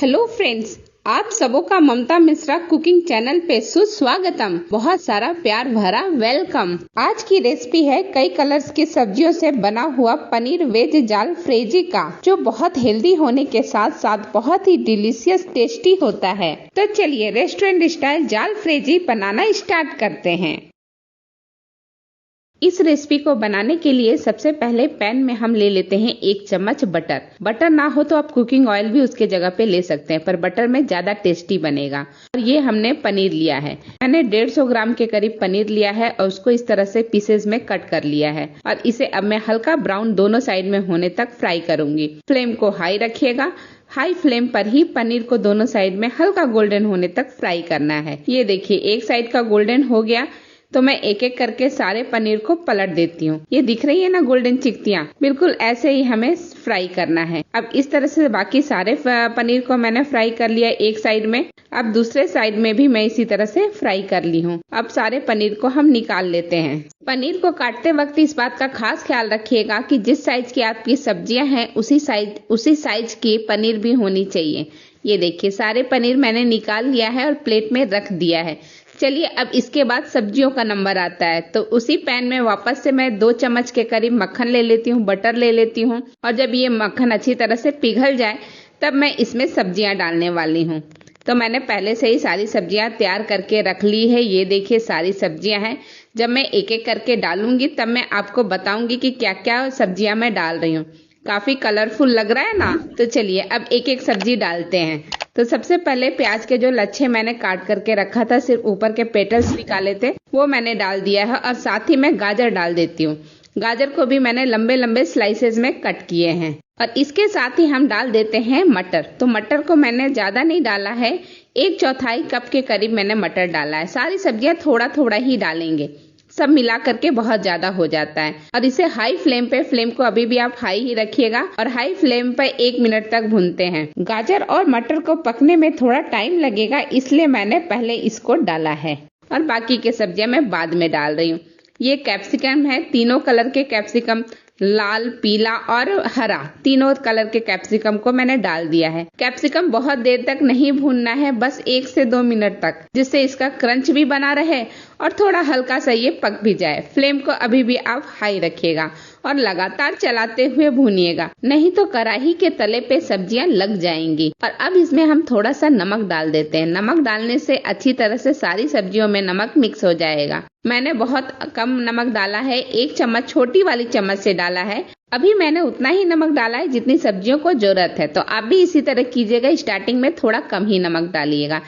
Hello friends, आप सबों का ममता मिश्रा कुकिंग चैनल पे सुस्वागतम। बहुत सारा प्यार भरा वेलकम। आज की रेसिपी है कई कलर्स की सब्जियों से बना हुआ पनीर वेज जालफ्रेजी का, जो बहुत हेल्दी होने के साथ साथ बहुत ही डिलीशियस टेस्टी होता है। तो चलिए रेस्टोरेंट स्टाइल जालफ्रेजी बनाना स्टार्ट करते हैं। इस रेसिपी को बनाने के लिए सबसे पहले पैन में हम ले लेते हैं 1 चम्मच बटर। बटर ना हो तो आप कुकिंग ऑयल भी उसके जगह पे ले सकते हैं, पर बटर में ज्यादा टेस्टी बनेगा। और ये हमने पनीर लिया है, मैंने 150 ग्राम के करीब पनीर लिया है और उसको इस तरह से पीसेस में कट कर लिया है। और इसे अब मैं हल्का ब्राउन दोनों साइड में होने तक फ्राई करूंगी। फ्लेम को हाई रखिएगा। हाई फ्लेम पर ही पनीर को दोनों साइड में हल्का गोल्डन होने तक फ्राई करना है। ये देखिए, एक साइड का गोल्डन हो गया तो मैं एक एक करके सारे पनीर को पलट देती हूँ। ये दिख रही है ना गोल्डन चिकतियाँ, बिल्कुल ऐसे ही हमें फ्राई करना है। अब इस तरह से बाकी सारे पनीर को मैंने फ्राई कर लिया एक साइड में। अब दूसरे साइड में भी मैं इसी तरह से फ्राई कर ली हूँ। अब सारे पनीर को हम निकाल लेते हैं। पनीर को काटते वक्त इस बात का खास ख्याल रखिएगा कि जिस साइज की आपकी सब्जियां हैं उसी साइज की पनीर भी होनी चाहिए। ये देखिए, सारे पनीर मैंने निकाल लिया है और प्लेट में रख दिया है। चलिए, अब इसके बाद सब्जियों का नंबर आता है। तो उसी पैन में वापस से मैं 2 चम्मच के करीब मक्खन ले लेती हूँ, बटर ले लेती हूँ। और जब ये मक्खन अच्छी तरह से पिघल जाए तब मैं इसमें सब्जियां डालने वाली हूँ। तो मैंने पहले से ही सारी सब्जियां तैयार करके रख ली है। ये देखिए, सारी सब्जियां हैं। जब मैं एक एक करके डालूंगी तब मैं आपको बताऊंगी कि क्या क्या सब्जियां मैं डाल रही हूँ। काफी कलरफुल लग रहा है ना। तो चलिए अब एक एक सब्जी डालते हैं। तो सबसे पहले प्याज के जो लच्छे मैंने काट करके रखा था, सिर्फ ऊपर के पेटल्स निकाले थे, वो मैंने डाल दिया है। और साथ ही मैं गाजर डाल देती हूँ। गाजर को भी मैंने लंबे लंबे स्लाइसेस में कट किए हैं। और इसके साथ ही हम डाल देते हैं मटर। तो मटर को मैंने ज्यादा नहीं डाला है, 1/4 कप के करीब मैंने मटर डाला है। सारी सब्जियां थोड़ा थोड़ा ही डालेंगे, सब मिला करके बहुत ज्यादा हो जाता है। और इसे हाई फ्लेम पे, फ्लेम को अभी भी आप हाई ही रखिएगा और हाई फ्लेम पे 1 मिनट तक भूनते हैं। गाजर और मटर को पकने में थोड़ा टाइम लगेगा, इसलिए मैंने पहले इसको डाला है और बाकी के सब्जियां मैं बाद में डाल रही हूँ। ये कैप्सिकम है, तीनों कलर के कैप्सिकम, लाल, पीला और हरा, तीनों कलर के कैप्सिकम को मैंने डाल दिया है। कैप्सिकम बहुत देर तक नहीं भूनना है, बस 1 से 2 मिनट तक, जिससे इसका क्रंच भी बना रहे और थोड़ा हल्का सा ये पक भी जाए। फ्लेम को अभी भी आप हाई रखिएगा और लगातार चलाते हुए भूनिएगा, नहीं तो कढ़ाई के तले पे सब्जियां लग जाएंगी। और अब इसमें हम थोड़ा सा नमक डाल देते हैं। नमक डालने से अच्छी तरह से सारी सब्जियों में नमक मिक्स हो जाएगा। मैंने बहुत कम नमक डाला है, 1 चम्मच छोटी वाली चम्मच से डाला है। अभी मैंने उतना ही नमक डाला है जितनी सब्जियों को जरूरत है। तो आप भी इसी तरह कीजिएगा, स्टार्टिंग में थोड़ा कम ही नमक डालिएगा।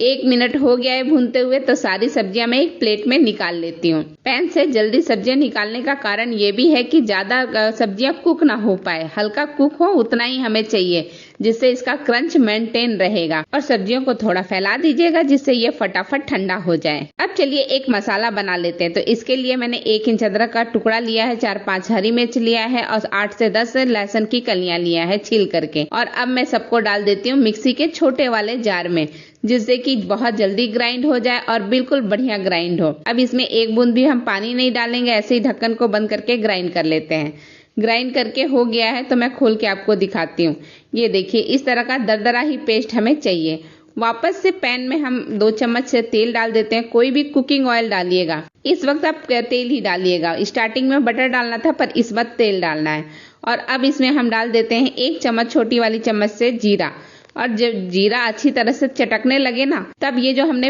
1 मिनट हो गया है भूनते हुए, तो सारी सब्जियां मैं एक प्लेट में निकाल लेती हूँ। पैन से जल्दी सब्जियां निकालने का कारण ये भी है कि ज्यादा सब्जियां कुक ना हो पाए, हल्का कुक हो उतना ही हमें चाहिए, जिससे इसका क्रंच मेंटेन रहेगा। और सब्जियों को थोड़ा फैला दीजिएगा जिससे ये फटाफट ठंडा हो जाए। अब चलिए एक मसाला बना लेते हैं। तो इसके लिए मैंने 1 इंच अदरक का टुकड़ा लिया है, 4-5 हरी मिर्च लिया है और 8 से 10 लहसुन की कलियां लिया है छील करके। और अब मैं सबको डाल देती हूँ मिक्सी के छोटे वाले जार में, जिससे कि बहुत जल्दी ग्राइंड हो जाए और बिल्कुल बढ़िया ग्राइंड हो। अब इसमें 1 बूंद भी हम पानी नहीं डालेंगे, ऐसे ही ढक्कन को बंद करके ग्राइंड कर लेते हैं। ग्राइंड करके हो गया है तो मैं खोल के आपको दिखाती हूँ। ये देखिए, इस तरह का दरदरा ही पेस्ट हमें चाहिए। वापस से पैन में हम 2 चम्मच से तेल डाल देते हैं। कोई भी कुकिंग ऑयल डालिएगा, इस वक्त आप तेल ही डालिएगा। स्टार्टिंग में बटर डालना था, पर इस वक्त तेल डालना है। और अब इसमें हम डाल देते हैं 1 चम्मच छोटी वाली चम्मच से जीरा। और जब जीरा अच्छी तरह से चटकने लगे ना, तब ये जो हमने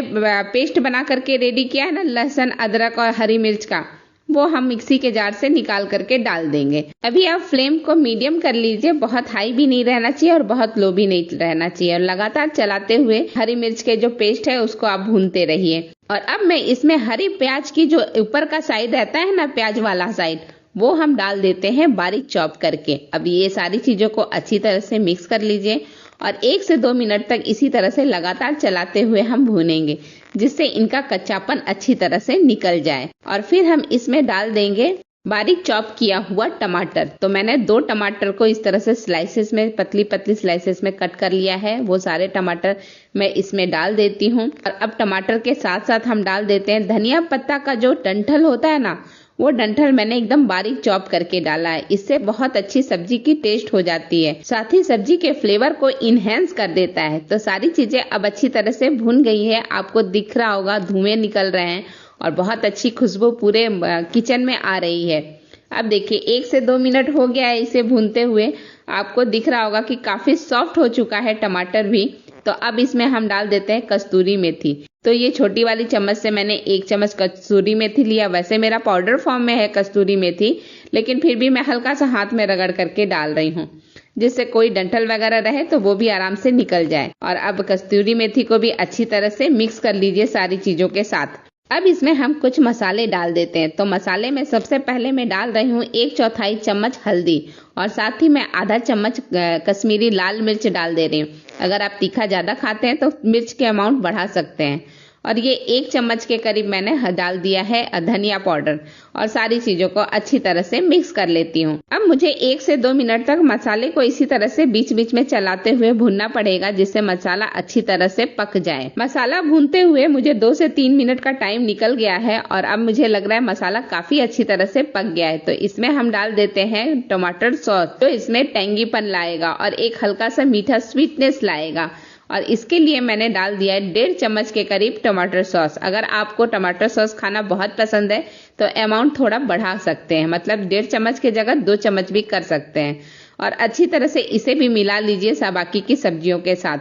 पेस्ट बना करके रेडी किया है ना, लहसुन, अदरक और हरी मिर्च का, वो हम मिक्सी के जार से निकाल करके डाल देंगे। अभी आप फ्लेम को मीडियम कर लीजिए, बहुत हाई भी नहीं रहना चाहिए और बहुत लो भी नहीं रहना चाहिए। और लगातार चलाते हुए हरी मिर्च के जो पेस्ट है उसको आप भूनते रहिए। और अब मैं इसमें हरी प्याज की जो ऊपर का साइड रहता है ना, प्याज वाला साइड, वो हम डाल देते हैं बारीक चॉप करके। अब ये सारी चीजों को अच्छी तरह से मिक्स कर लीजिए और 1 से 2 मिनट तक इसी तरह से लगातार चलाते हुए हम भूनेंगे, जिससे इनका कच्चापन अच्छी तरह से निकल जाए। और फिर हम इसमें डाल देंगे बारीक चॉप किया हुआ टमाटर। तो मैंने 2 टमाटर को इस तरह से स्लाइसेस में, पतली पतली स्लाइसेस में कट कर लिया है। वो सारे टमाटर मैं इसमें डाल देती हूँ। और अब टमाटर के साथ साथ हम डाल देते हैं धनिया पत्ता का जो डंठल होता है ना, वो डंठल मैंने एकदम बारीक चॉप करके डाला है। इससे बहुत अच्छी सब्जी की टेस्ट हो जाती है, साथ ही सब्जी के फ्लेवर को इनहेंस कर देता है। तो सारी चीजें अब अच्छी तरह से भुन गई है, आपको दिख रहा होगा धुएं निकल रहे हैं और बहुत अच्छी खुशबू पूरे किचन में आ रही है। अब देखिए 1 से 2 मिनट हो गया है इसे भूनते हुए, आपको दिख रहा होगा कि काफी सॉफ्ट हो चुका है टमाटर भी। तो अब इसमें हम डाल देते हैं कस्तूरी मेथी। तो ये छोटी वाली चम्मच से मैंने 1 चम्मच कस्तूरी मेथी लिया। वैसे मेरा पाउडर फॉर्म में है कस्तूरी मेथी, लेकिन फिर भी मैं हल्का सा हाथ में रगड़ करके डाल रही हूँ, जिससे कोई डंठल वगैरह रहे तो वो भी आराम से निकल जाए। और अब कस्तूरी मेथी को भी अच्छी तरह से मिक्स कर लीजिए सारी चीजों के साथ। अब इसमें हम कुछ मसाले डाल देते हैं। तो मसाले में सबसे पहले मैं डाल रही हूँ 1/4 चम्मच हल्दी और साथ ही मैं आधा चम्मच कश्मीरी लाल मिर्च डाल दे रही हूँ। अगर आप तीखा ज्यादा खाते हैं तो मिर्च के अमाउंट बढ़ा सकते हैं। और ये 1 चम्मच के करीब मैंने डाल दिया है धनिया पाउडर और सारी चीजों को अच्छी तरह से मिक्स कर लेती हूँ। अब मुझे 1 से 2 मिनट तक मसाले को इसी तरह से बीच बीच में चलाते हुए भूनना पड़ेगा, जिससे मसाला अच्छी तरह से पक जाए। मसाला भूनते हुए मुझे 2 से 3 मिनट का टाइम निकल गया है और अब मुझे लग रहा है मसाला काफी अच्छी तरह से पक गया है। तो इसमें हम डाल देते हैं टमाटर सॉस, जो इसमें टेंगीपन लाएगा और एक हल्का सा मीठा स्वीटनेस लाएगा। और इसके लिए मैंने डाल दिया है 1.5 चम्मच के करीब टमाटर सॉस। अगर आपको टमाटर सॉस खाना बहुत पसंद है तो अमाउंट थोड़ा बढ़ा सकते हैं, मतलब 1.5 चम्मच की जगह 2 चम्मच भी कर सकते हैं। और अच्छी तरह से इसे भी मिला लीजिए बाकी की सब्जियों के साथ।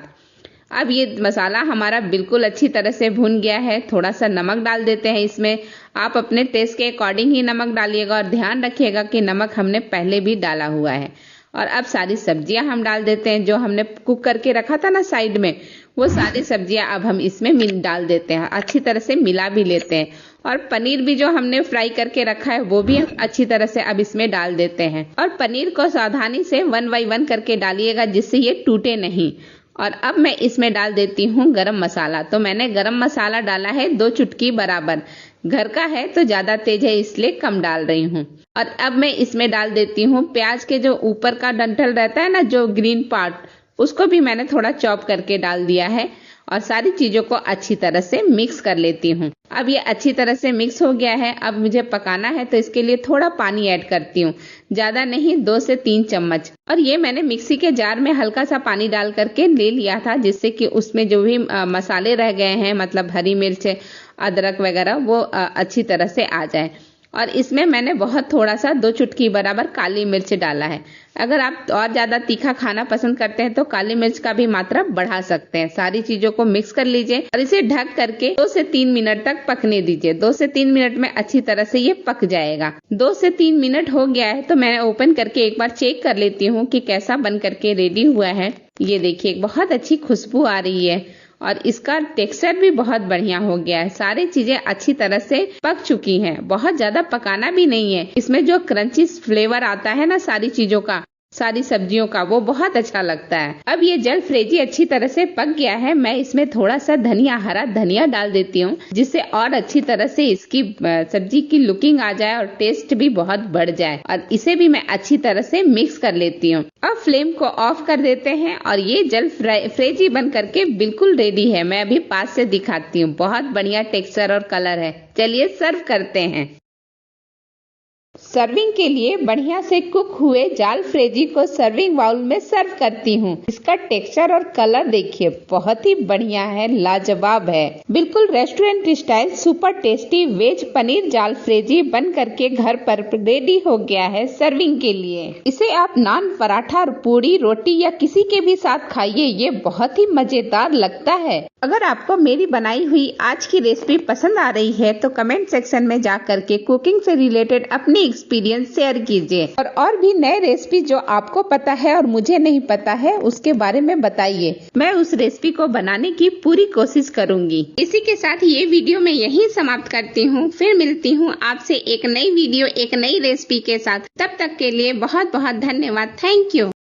अब ये मसाला हमारा बिल्कुल अच्छी तरह से भुन गया है। थोड़ा सा नमक डाल देते हैं इसमें। आप अपने टेस्ट के अकॉर्डिंग ही नमक डालिएगा और ध्यान रखिएगा कि नमक हमने पहले भी डाला हुआ है। और अब सारी सब्जियां हम डाल देते हैं, जो हमने कुक करके रखा था ना साइड में, वो सारी सब्जियां अब हम इसमें डाल देते हैं। अच्छी तरह से मिला भी लेते हैं। और पनीर भी जो हमने फ्राई करके रखा है वो भी हम अच्छी तरह से अब इसमें डाल देते हैं। और पनीर को सावधानी से 1 बाय 1 करके डालिएगा, जिससे ये टूटे नहीं। और अब मैं इसमें डाल देती हूँ गरम मसाला। तो मैंने गरम मसाला डाला है 2 चुटकी बराबर। घर का है तो ज्यादा तेज है इसलिए कम डाल रही हूँ। और अब मैं इसमें डाल देती हूँ प्याज के जो ऊपर का डंठल रहता है ना, जो ग्रीन पार्ट, उसको भी मैंने थोड़ा चॉप करके डाल दिया है। और सारी चीजों को अच्छी तरह से मिक्स कर लेती हूँ। अब ये अच्छी तरह से मिक्स हो गया है। अब मुझे पकाना है तो इसके लिए थोड़ा पानी ऐड करती हूँ, ज्यादा नहीं, 2 से 3 चम्मच। और ये मैंने मिक्सी के जार में हल्का सा पानी डाल करके ले लिया था, जिससे कि उसमें जो भी मसाले रह गए हैं, मतलब हरी मिर्च, अदरक वगैरह, वो अच्छी तरह से आ जाए। और इसमें मैंने बहुत थोड़ा सा 2 चुटकी बराबर काली मिर्च डाला है। अगर आप और ज्यादा तीखा खाना पसंद करते हैं तो काली मिर्च का भी मात्रा बढ़ा सकते हैं। सारी चीजों को मिक्स कर लीजिए और इसे ढक करके 2 से 3 मिनट तक पकने दीजिए। 2 से 3 मिनट में अच्छी तरह से ये पक जाएगा। 2 से 3 मिनट हो गया है तो मैं ओपन करके एक बार चेक कर लेती हूँ कि कैसा बन करके रेडी हुआ है। ये देखिए बहुत अच्छी खुशबू आ रही है और इसका टेक्सचर भी बहुत बढ़िया हो गया है। सारी चीजें अच्छी तरह से पक चुकी हैं, बहुत ज्यादा पकाना भी नहीं है। इसमें जो क्रंची फ्लेवर आता है ना सारी चीजों का, सारी सब्जियों का, वो बहुत अच्छा लगता है। अब ये जलफ्रेजी अच्छी तरह से पक गया है। मैं इसमें थोड़ा सा धनिया, हरा धनिया डाल देती हूँ, जिससे और अच्छी तरह से इसकी सब्जी की लुकिंग आ जाए और टेस्ट भी बहुत बढ़ जाए। और इसे भी मैं अच्छी तरह से मिक्स कर लेती हूँ। अब फ्लेम को ऑफ कर देते हैं और ये जलफ्रेजी बन करके बिल्कुल रेडी है। मैं अभी पास से दिखाती हूँ। बहुत बढ़िया टेक्सचर और कलर है। चलिए सर्व करते हैं। सर्विंग के लिए बढ़िया से कुक हुए जालफ्रेजी को सर्विंग बाउल में सर्व करती हूँ। इसका टेक्सचर और कलर देखिए, बहुत ही बढ़िया है, लाजवाब है। बिल्कुल restaurant style super tasty veg paneer jalfrezi बन करके घर पर रेडी हो गया है सर्विंग के लिए। इसे आप नान, पराठा, पूरी, रोटी या किसी के भी साथ खाइए, ये बहुत ही मजेदार लगता है। अगर आपको मेरी बनाई हुई आज की रेसिपी पसंद आ रही है तो कमेंट सेक्शन में जा करके कुकिंग से रिलेटेड अपनी एक्सपीरियंस शेयर कीजिए। और भी नए रेसिपी जो आपको पता है और मुझे नहीं पता है उसके बारे में बताइए। मैं उस रेसिपी को बनाने की पूरी कोशिश करूंगी। इसी के साथ ये वीडियो मैं यहीं समाप्त करती हूँ। फिर मिलती हूँ आपसे एक नई वीडियो, एक नई रेसिपी के साथ। तब तक के लिए बहुत बहुत धन्यवाद। Thank you.